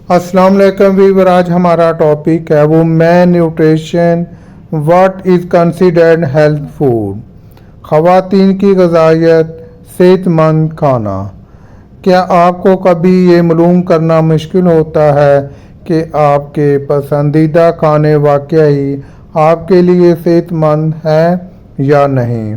अस्सलाम वालेकुम व्यूअर। आज हमारा टॉपिक है women nutrition, what is considered health food. ख़वातीन की ग़िज़ाइयत, सेहतमंद खाना। क्या आपको कभी ये मालूम करना मुश्किल होता है कि आपके पसंदीदा खाने वाकई आपके लिए सेहतमंद हैं या नहीं?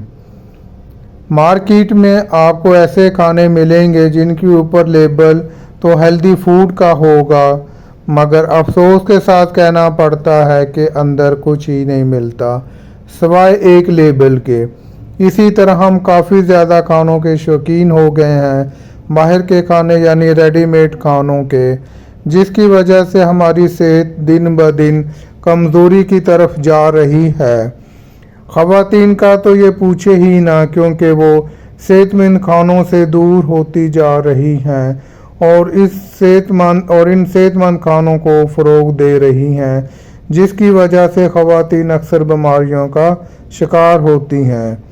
मार्केट में आपको ऐसे खाने मिलेंगे जिनके ऊपर लेबल तो हेल्दी फूड का होगा, मगर अफसोस के साथ कहना पड़ता है कि अंदर कुछ ही नहीं मिलता सिवाय एक लेबल के। इसी तरह हम काफ़ी ज़्यादा खानों के शौकीन हो गए हैं, बाहर के खाने यानी रेडीमेड खानों के, जिसकी वजह से हमारी सेहत दिन ब दिन कमज़ोरी की तरफ जा रही है। ख़वातीन का तो ये पूछे ही ना, क्योंकि वो सेहतमंद खानों से दूर होती जा रही हैं और इन सेहतमंद खानों को फ़रोग दे रही हैं, जिसकी वजह से ख़वातीन अक्सर बीमारियों का शिकार होती हैं।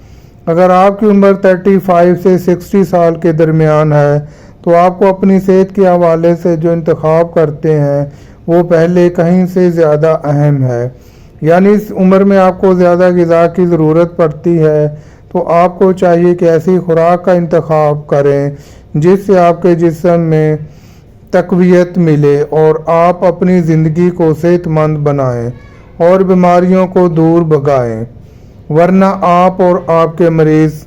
अगर आपकी उम्र 35 से 60 साल के दरमियान है तो आपको अपनी सेहत के हवाले से जो इंतखाब करते हैं वो पहले कहीं से ज़्यादा अहम है। यानी इस उम्र में आपको ज़्यादा ग़िज़ा की ज़रूरत पड़ती है, तो आपको चाहिए कि ऐसी खुराक का इंतखाब करें जिससे आपके जिस्म में तक़वियत मिले और आप अपनी ज़िंदगी को सेहतमंद बनाएं और बीमारियों को दूर भगाएं, वरना आप और आपके मरीज़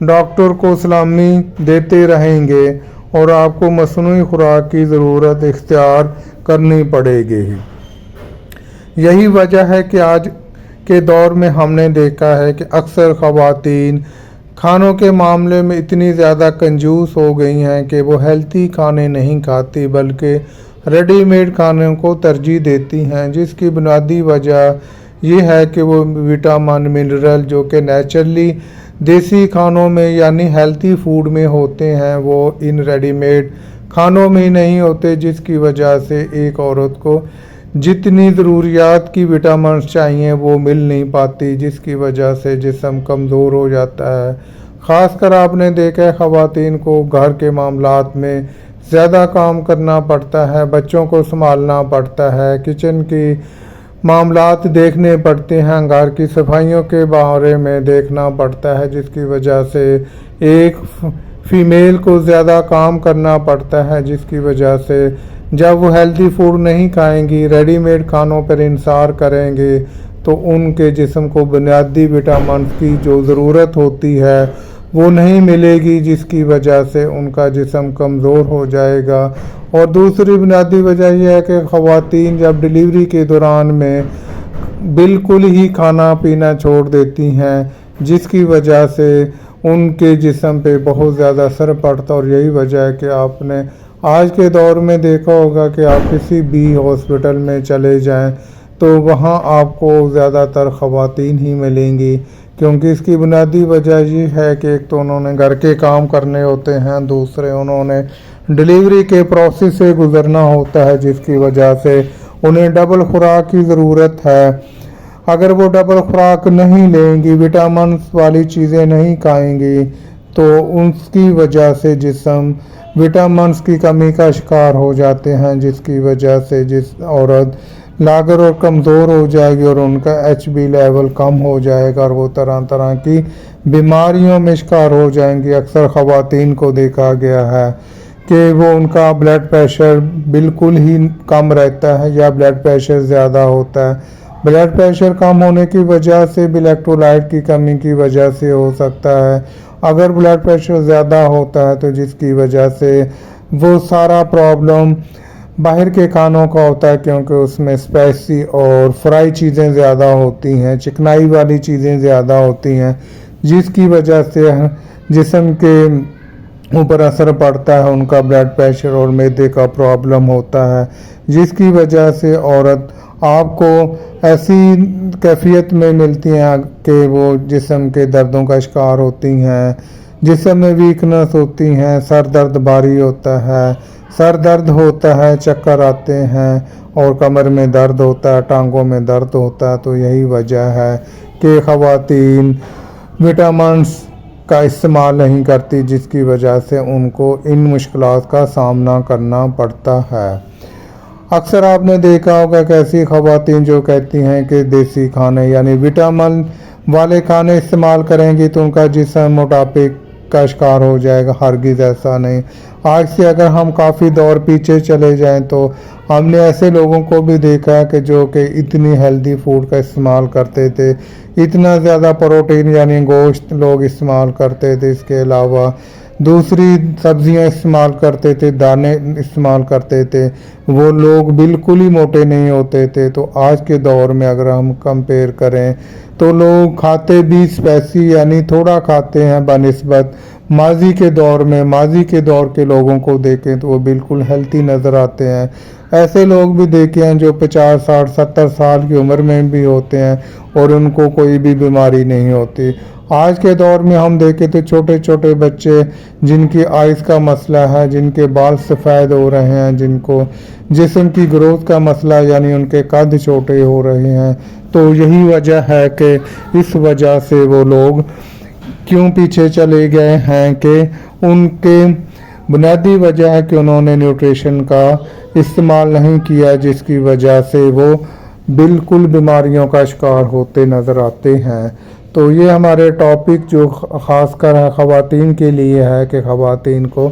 डॉक्टर को सलामी देते रहेंगे और आपको मसनूई खुराक की ज़रूरत इख्तियार करनी पड़ेगी। यही वजह है कि आज के दौर में हमने देखा है कि अक्सर ख़वातीन खानों के मामले में इतनी ज़्यादा कंजूस हो गई हैं कि वो हेल्थी खाने नहीं खाती बल्कि रेडीमेड खानों को तरजीह देती हैं, जिसकी बुनियादी वजह ये है कि वो विटामिन मिनरल जो कि नेचुरली देसी खानों में यानी हेल्थी फूड में होते हैं वो इन रेडीमेड खानों में ही नहीं होते, जिसकी वजह से एक औरत को जितनी ज़रूरियात की विटामिन चाहिए वो मिल नहीं पाती, जिसकी वजह से जिस्म कमज़ोर हो जाता है। ख़ासकर आपने देखा है ख़वातीन को घर के मामलात में ज़्यादा काम करना पड़ता है, बच्चों को संभालना पड़ता है, किचन की मामलात देखने पड़ते हैं, घर की सफाइयों के बारे में देखना पड़ता है, जिसकी वजह से एक फ़ीमेल को ज़्यादा काम करना पड़ता है, जिसकी वजह से जब वो हेल्दी फूड नहीं खाएंगी, रेडीमेड खानों पर इंसार करेंगे, तो उनके जिस्म को बुनियादी विटामिन की जो ज़रूरत होती है वो नहीं मिलेगी, जिसकी वजह से उनका जिस्म कमज़ोर हो जाएगा। और दूसरी बुनियादी वजह यह है कि ख़वातीन जब डिलीवरी के दौरान में बिल्कुल ही खाना पीना छोड़ देती हैं, जिसकी वजह से उनके जिस्म पे बहुत ज़्यादा असर पड़ता। और यही वजह है कि आपने आज के दौर में देखा होगा कि आप किसी भी हॉस्पिटल में चले जाएं तो वहां आपको ज़्यादातर ख़वातीन ही मिलेंगी, क्योंकि इसकी बुनियादी वजह ये है कि एक तो उन्होंने घर के काम करने होते हैं, दूसरे उन्होंने डिलीवरी के प्रोसेस से गुज़रना होता है, जिसकी वजह से उन्हें डबल खुराक की ज़रूरत है। अगर वो डबल खुराक नहीं लेंगी, विटामिन वाली चीज़ें नहीं खाएंगी, तो उसकी वजह से जिस्म विटामिन की कमी का शिकार हो जाते हैं, जिसकी वजह से जिस औरत लागर और कमज़ोर हो जाएगी और उनका HB लेवल कम हो जाएगा और वो तरह तरह की बीमारियों में शिकार हो जाएंगी। अक्सर ख़वातीन को देखा गया है कि वो उनका ब्लड प्रेशर बिल्कुल ही कम रहता है या ब्लड प्रेशर ज़्यादा होता है। ब्लड प्रेशर कम होने की वजह से भी इलेक्ट्रोलाइट की कमी की वजह से हो सकता है। अगर ब्लड प्रेशर ज़्यादा होता है तो जिसकी वजह से वो सारा प्रॉब्लम बाहर के खानों का होता है, क्योंकि उसमें स्पाइसी और फ्राई चीज़ें ज़्यादा होती हैं, चिकनाई वाली चीज़ें ज़्यादा होती हैं, जिसकी वजह से जिस्म के ऊपर असर पड़ता है, उनका ब्लड प्रेशर और मैदे का प्रॉब्लम होता है, जिसकी वजह से औरत आपको ऐसी कैफियत में मिलती हैं कि वो जिस्म के दर्दों का शिकार होती हैं, जिस्म में वीकनेस होती हैं, सर दर्द भारी होता है, सर दर्द होता है, चक्कर आते हैं और कमर में दर्द होता है, टांगों में दर्द होता है। तो यही वजह है कि ख़वातीन विटामिन्स का इस्तेमाल नहीं करती, जिसकी वजह से उनको इन मुश्किलात का सामना करना पड़ता है। अक्सर आपने देखा होगा कि ऐसी खवातीन जो कहती हैं कि देसी खाने यानी विटामिन वाले खाने इस्तेमाल करेंगी तो उनका जिस्म मोटापे का शिकार हो जाएगा। हरगिज़ ऐसा नहीं। आज से अगर हम काफ़ी दौर पीछे चले जाएं तो हमने ऐसे लोगों को भी देखा है कि जो कि इतनी हेल्दी फूड का इस्तेमाल करते थे, इतना ज़्यादा प्रोटीन यानी गोश्त लोग इस्तेमाल करते थे, इसके अलावा दूसरी सब्जियां इस्तेमाल करते थे, दाने इस्तेमाल करते थे, वो लोग बिल्कुल ही मोटे नहीं होते थे। तो आज के दौर में अगर हम कंपेयर करें तो लोग खाते भी स्पाइसी यानी थोड़ा खाते हैं बनिस्बत माजी के दौर में। माजी के दौर के लोगों को देखें तो वो बिल्कुल हेल्थी नज़र आते हैं। ऐसे लोग भी देखे हैं जो 50, 60, 70 साल की उम्र में भी होते हैं और उनको कोई भी बीमारी नहीं होती। आज के दौर में हम देखें तो छोटे छोटे बच्चे जिनकी आइज़ का मसला है, जिनके बाल सफ़ेद हो रहे हैं, जिनको जिस्म की ग्रोथ का मसला यानी उनके कद छोटे हो रहे हैं, तो यही वजह है कि इस वजह से वो लोग क्यों पीछे चले गए हैं कि उनके बुनियादी वजह है कि उन्होंने न्यूट्रिशन का इस्तेमाल नहीं किया, जिसकी वजह से वो बिल्कुल बीमारियों का शिकार होते नज़र आते हैं। तो ये हमारे टॉपिक जो ख़ासकर है ख़वातीन के लिए है कि ख़वातीन को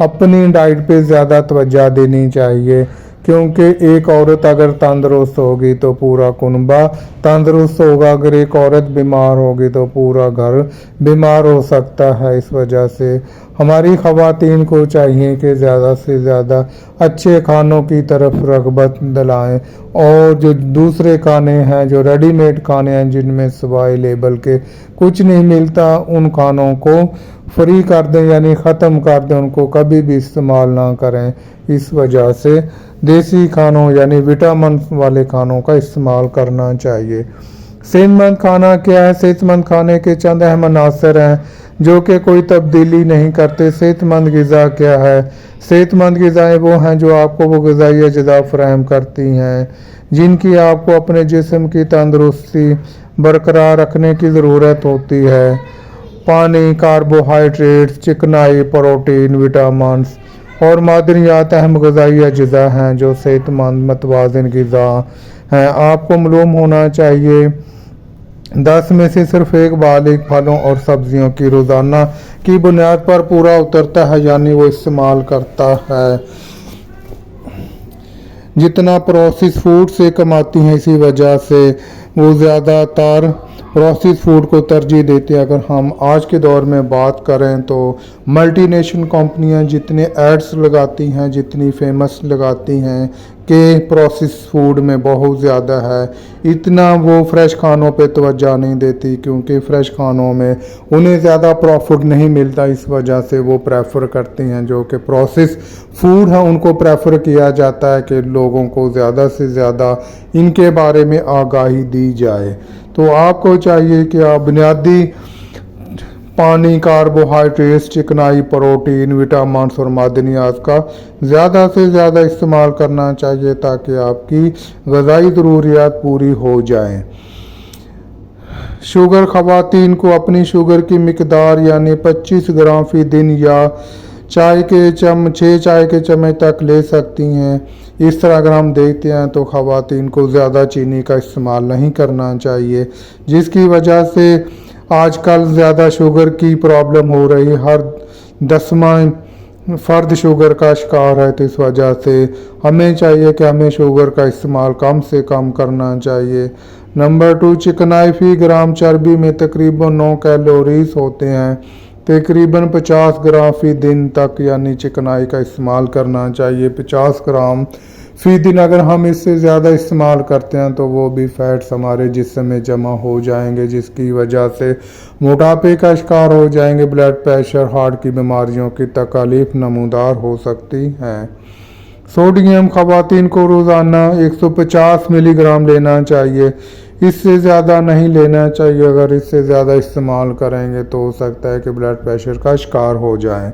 अपनी डाइट पे ज़्यादा तवज्जो देनी चाहिए, क्योंकि एक औरत अगर तंदुरुस्त होगी तो पूरा कुनबा तंदुरुस्त होगा। अगर एक औरत बीमार होगी तो पूरा घर बीमार हो सकता है। इस वजह से हमारी ख़वातीन को चाहिए कि ज़्यादा से ज़्यादा अच्छे खानों की तरफ रग़बत दिलाएं और जो दूसरे खाने हैं, जो रेडीमेड खाने हैं जिनमें सिवाय लेबल के कुछ नहीं मिलता, उन खानों को फ्री कर दें यानी ख़त्म कर दें, उनको कभी भी इस्तेमाल ना करें। इस वजह से देसी खानों यानी विटामिन वाले खानों का इस्तेमाल करना चाहिए। सेहतमंद खाना क्या है? सेहतमंद खाने के चंद अहम अनासर हैं जो कि कोई तब्दीली नहीं करते। सेहतमंद ग़िज़ा क्या है? सेहतमंद ग़िज़ाएँ वो हैं जो आपको वो ग़िज़ाई अज्जा फराहम करती हैं जिनकी आपको अपने जिस्म की तंदुरुस्ती बरकरार रखने की ज़रूरत होती है। पानी, कार्बोहाइड्रेट्स, चिकनाई, प्रोटीन, विटामिन और मादनियात अहम ग़िज़ाई अज्जा हैं जो सेहतमंद मतवाज़िन ग़िज़ा हैं। आपको मालूम होना चाहिए 10 में से सिर्फ एक बालिग फलों और सब्जियों की रोज़ाना की बुनियाद पर पूरा उतरता है यानी वो इस्तेमाल करता है। जितना प्रोसेस फूड से कमाती हैं, इसी वजह से वो ज़्यादातर प्रोसेस फूड को तरजीह देते हैं। अगर हम आज के दौर में बात करें तो मल्टीनेशनल कंपनियां जितने एड्स लगाती हैं, जितनी फेमस लगाती हैं कि प्रोसेस फूड में बहुत ज़्यादा है, इतना वो फ्रेश खानों पे तवज्जो नहीं देती, क्योंकि फ़्रेश खानों में उन्हें ज़्यादा प्रॉफिट नहीं मिलता। इस वजह से वो प्रेफर करती हैं जो कि प्रोसेस फूड है, उनको प्रेफर किया जाता है कि लोगों को ज़्यादा से ज़्यादा इनके बारे में आगाही दी जाए। तो आपको चाहिए कि आप बुनियादी पानी, कार्बोहाइड्रेट्स, चिकनाई, प्रोटीन, विटामिन और मादनियात का ज़्यादा से ज़्यादा इस्तेमाल करना चाहिए ताकि आपकी ग़िज़ाई ज़रूरियात पूरी हो जाएं। शुगर ख़वातीन को अपनी शुगर की मिकदार यानी 25 ग्राम फ़ी दिन या 6 चाय के चम्मच तक ले सकती हैं। इस तरह अगर हम देखते हैं तो ख़वातीन को ज़्यादा चीनी का इस्तेमाल नहीं करना चाहिए, जिसकी वजह से आजकल ज़्यादा शुगर की प्रॉब्लम हो रही है। हर 10वां फ़र्द शुगर का शिकार है। तो इस वजह से हमें चाहिए कि हमें शुगर का इस्तेमाल कम से कम करना चाहिए। नंबर 2, चिकनाई फ़ी ग्राम चर्बी में तकरीबन 9 कैलोरीज होते हैं। तकरीबन 50 ग्राम फ़ी दिन तक यानी चिकनाई का इस्तेमाल करना चाहिए। 50 ग्राम फ़ी दिन अगर हम इससे ज़्यादा इस्तेमाल करते हैं तो वो भी फैट्स हमारे जिस्म में जमा हो जाएंगे, जिसकी वजह से मोटापे का शिकार हो जाएंगे। ब्लड प्रेशर, हार्ट की बीमारियों की तकलीफ नमूदार हो सकती हैं। सोडियम ख़वातीन को रोज़ाना 150 मिलीग्राम लेना चाहिए, इससे ज़्यादा नहीं लेना चाहिए। अगर इससे ज़्यादा इस्तेमाल करेंगे तो हो सकता है कि ब्लड प्रेशर का शिकार हो जाएं।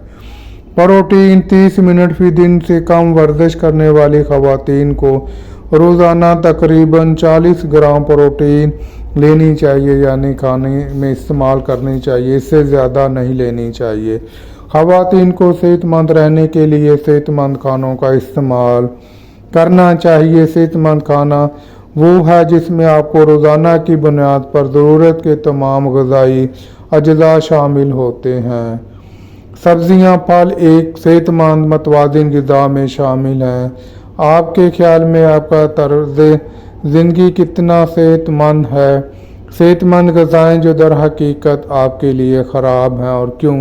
प्रोटीन 30 मिनट फ़ी दिन से कम वर्जिश करने वाली ख़वातीन को रोज़ाना तकरीबन 40 ग्राम प्रोटीन लेनी चाहिए यानी खाने में इस्तेमाल करनी चाहिए, इससे ज़्यादा नहीं लेनी चाहिए। ख़वातीन को सेहतमंद रहने के लिए सेहतमंद खानों का इस्तेमाल करना चाहिए। सेहतमंद खाना वो है जिसमें आपको रोज़ाना की बुनियाद पर ज़रूरत के तमाम ग़िज़ाई अज्जा शामिल होते हैं। सब्जियां, फल एक सेहतमंद मतवाज़िन ग़िज़ा में शामिल हैं। आपके ख्याल में आपका तर्ज़ ज़िंदगी कितना सेहतमंद है? सेहतमंद ग़िज़ाएँ जो दर हकीकत आपके लिए ख़राब हैं और क्यों?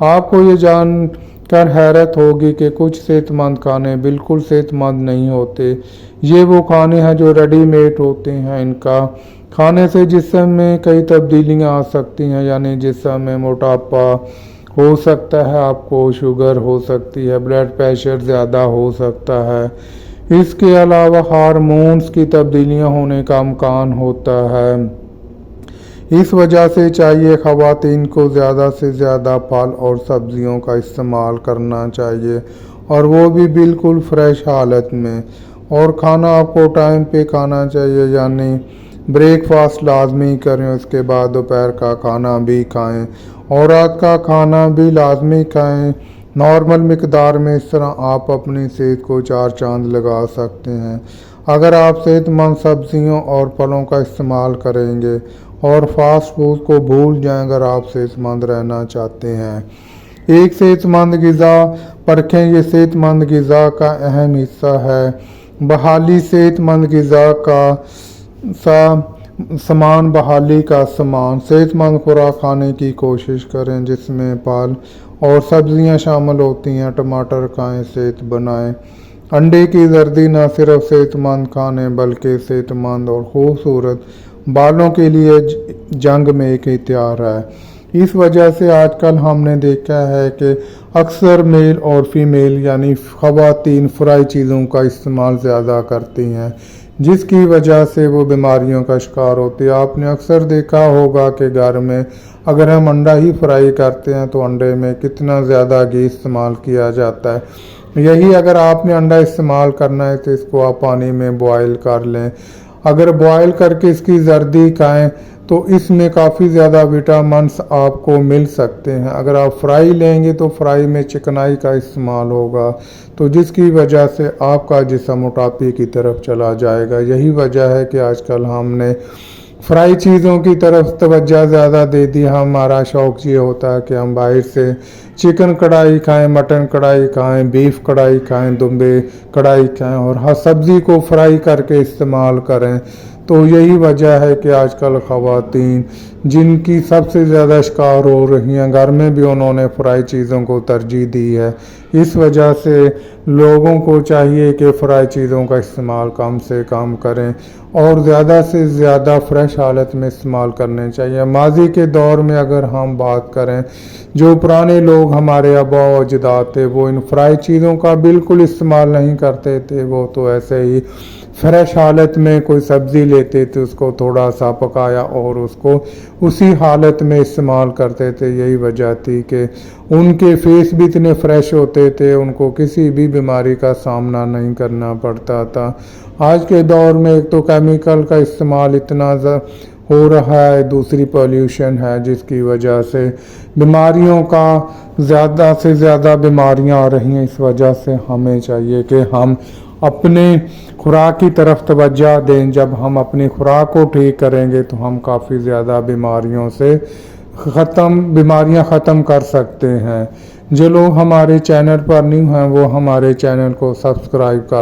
आपको ये जानकर हैरत होगी कि कुछ सेहतमंद खाने बिल्कुल सेहतमंद नहीं होते। ये वो खाने हैं जो रेडीमेड होते हैं। इनका खाने से जिस्म में कई तब्दीलियां आ सकती हैं, यानी जिस्म में मोटापा हो सकता है, आपको शुगर हो सकती है, ब्लड प्रेशर ज़्यादा हो सकता है। इसके अलावा हार्मोन्स की तब्दीलियां होने का इम्कान होता है। इस वजह से चाहिए ख़वातीन को ज़्यादा से ज़्यादा फल और सब्जियों का इस्तेमाल करना चाहिए, और वो भी बिल्कुल फ्रेश हालत में। और खाना आपको टाइम पे खाना चाहिए, यानी ब्रेकफास्ट लाजमी करें, उसके बाद दोपहर का खाना भी खाएं और रात का खाना भी लाजमी खाएं नॉर्मल मिकदार में। इस तरह आप अपनी सेहत को चार चांद लगा सकते हैं अगर आप सेहतमंद सब्जियों और फलों का इस्तेमाल करेंगे और फास्ट फूड को भूल जाएं अगर आप सेहतमंद रहना चाहते हैं। एक सेहतमंद ग़िज़ा परखें, ये सेहतमंद ग़िज़ा का अहम हिस्सा है। बहाली सेहतमंद ग़िज़ा का सामान, बहाली का सामान। सेहतमंद खुराक खाने की कोशिश करें जिसमें फल और सब्जियां शामिल होती हैं। टमाटर खाएं, सेहत बनाएं। अंडे की जर्दी न सिर्फ सेहतमंद खाने बल्कि सेहतमंद और खूबसूरत बालों के लिए जंग में एक हथियार है। इस वजह से आजकल हमने देखा है कि अक्सर मेल और फीमेल यानी ख़वातीन फ्राई चीज़ों का इस्तेमाल ज़्यादा करती हैं, जिसकी वजह से वो बीमारियों का शिकार होती है। आपने अक्सर देखा होगा कि घर में अगर हम अंडा ही फ्राई करते हैं तो अंडे में कितना ज़्यादा घी इस्तेमाल किया जाता है। यही अगर आपने अंडा इस्तेमाल करना है तो इसको आप पानी में बॉयल कर लें। अगर बॉयल करके इसकी जर्दी खाएं तो इसमें काफ़ी ज़्यादा विटामिन्स आपको मिल सकते हैं। अगर आप फ्राई लेंगे तो फ्राई में चिकनाई का इस्तेमाल होगा, तो जिसकी वजह से आपका जिस्म मोटापे की तरफ चला जाएगा। यही वजह है कि आजकल हमने फ्राई चीज़ों की तरफ तवज्जो ज़्यादा दे दी। हमारा शौक़ ये होता है कि हम बाहर से चिकन कढ़ाई खाएं, मटन कढ़ाई खाएं, बीफ कढ़ाई खाएं, दुम्बे कढ़ाई खाएं और हर सब्ज़ी को फ्राई करके इस्तेमाल करें। तो यही वजह है कि आजकल ख़वातीन जिनकी सबसे ज़्यादा शिकार हो रही हैं, घर में भी उन्होंने फ्राई चीज़ों को तरजीह दी है। इस वजह से लोगों को चाहिए कि फ्राई चीज़ों का इस्तेमाल कम से कम करें और ज़्यादा से ज़्यादा फ्रेश हालत में इस्तेमाल करने चाहिए। माजी के दौर में अगर हम बात करें, जो पुराने लोग हमारे आबा व अजदाद थे वो इन फ्राई चीज़ों का बिल्कुल इस्तेमाल नहीं करते थे। वो तो ऐसे ही फ्रेश हालत में कोई सब्ज़ी लेते थे, उसको थोड़ा सा पकाया और उसको उसी हालत में इस्तेमाल करते थे। यही वजह थी कि उनके फेस भी इतने फ्रेश होते थे, उनको किसी भी बीमारी का सामना नहीं करना पड़ता था। आज के दौर में एक तो केमिकल का इस्तेमाल इतना हो रहा है, दूसरी पॉल्यूशन है, जिसकी वजह से बीमारियों का ज़्यादा से ज़्यादा बीमारियां आ रही हैं। इस वजह से हमें चाहिए कि हम अपने खुराक की तरफ तवज्जो दें। जब हम अपनी खुराक को ठीक करेंगे तो हम काफ़ी ज़्यादा बीमारियां ख़त्म कर सकते हैं। जो लोग हमारे चैनल पर न्यू हैं वो हमारे चैनल को सब्सक्राइब कर